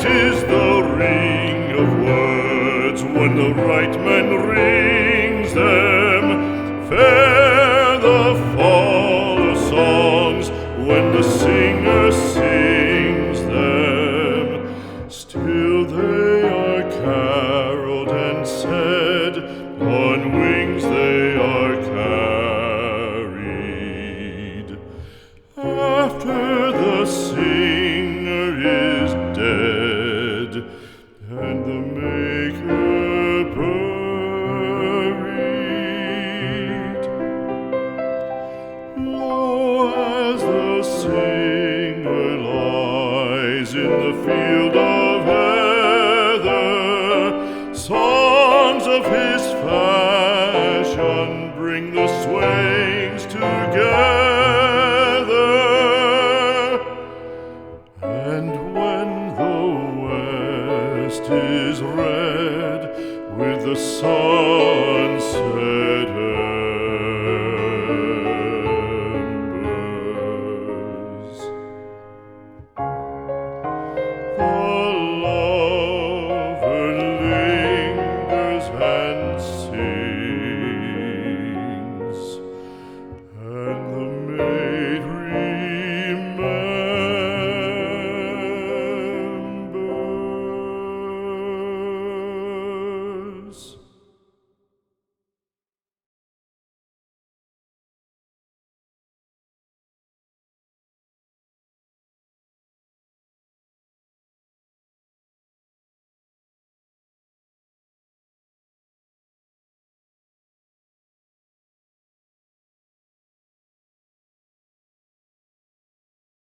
is the ring of words when the right man rings them. Fair the fall of songs when the singer sings them. Still they are caroled and said, on wings they are carried. After the singer is dead and the maker buried, lo, as the singer lies in the field